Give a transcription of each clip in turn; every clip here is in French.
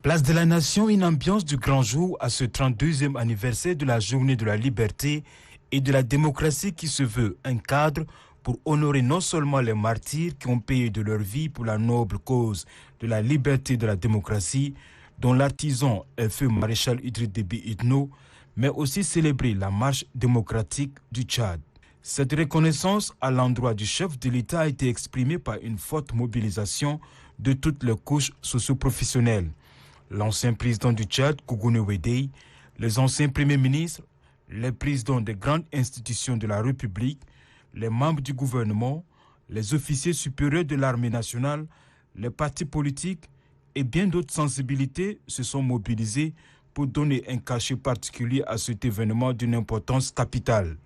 Place de la Nation, une ambiance du grand jour à ce 32e anniversaire de la Journée de la liberté et de la démocratie qui se veut un cadre pour honorer non seulement les martyrs qui ont payé de leur vie pour la noble cause de la liberté et de la démocratie, dont l'artisan est feu maréchal Idriss Déby Itno, mais aussi célébrer la marche démocratique du Tchad. Cette reconnaissance à l'endroit du chef de l'État a été exprimée par une forte mobilisation de toutes les couches socio-professionnelles. L'ancien président du Tchad, Gougoune Wedeï, les anciens premiers ministres, les présidents des grandes institutions de la République, les membres du gouvernement, les officiers supérieurs de l'armée nationale, les partis politiques et bien d'autres sensibilités se sont mobilisés pour donner un cachet particulier à cet événement d'une importance capitale.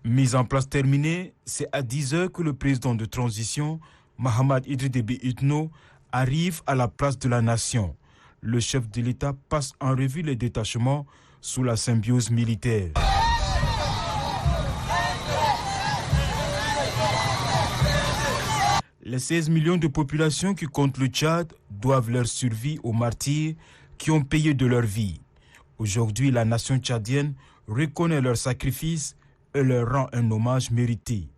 Mise en place terminée, c'est à 10h que le président de transition, Mahamat Idriss Déby Itno, arrive à la place de la Nation. Le chef de l'État passe en revue les détachements sous la symbiose militaire. Les 16 millions de populations qui comptent le Tchad doivent leur survie aux martyrs qui ont payé de leur vie. Aujourd'hui, la nation tchadienne reconnaît leur sacrifice et leur rend un hommage mérité.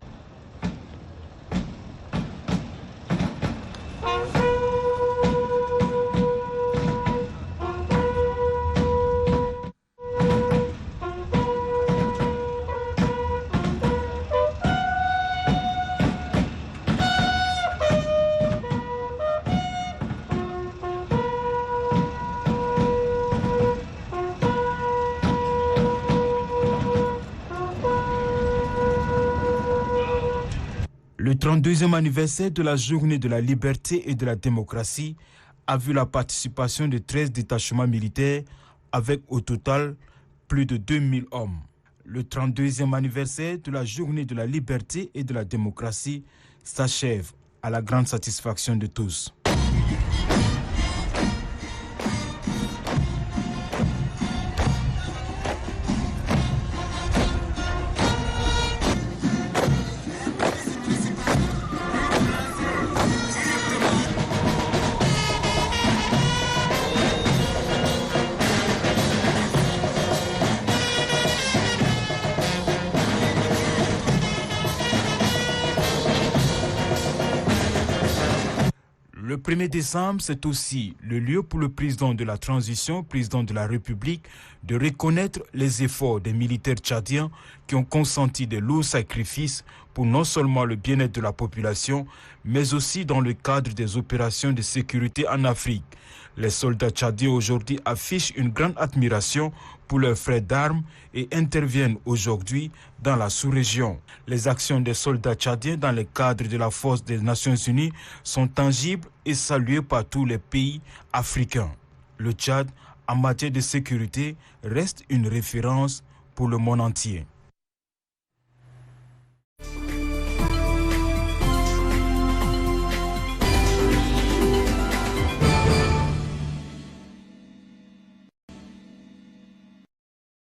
Le 32e anniversaire de la Journée de la liberté et de la démocratie a vu la participation de 13 détachements militaires avec au total plus de 2000 hommes. Le 32e anniversaire de la Journée de la liberté et de la démocratie s'achève à la grande satisfaction de tous. Le 1er décembre, c'est aussi le lieu pour le président de la transition, président de la République, de reconnaître les efforts des militaires tchadiens qui ont consenti de lourds sacrifices pour non seulement le bien-être de la population, mais aussi dans le cadre des opérations de sécurité en Afrique. Les soldats tchadiens aujourd'hui affichent une grande admiration pour leurs frères d'armes et interviennent aujourd'hui dans la sous-région. Les actions des soldats tchadiens dans le cadre de la force des Nations Unies sont tangibles et saluées par tous les pays africains. Le Tchad, en matière de sécurité, reste une référence pour le monde entier.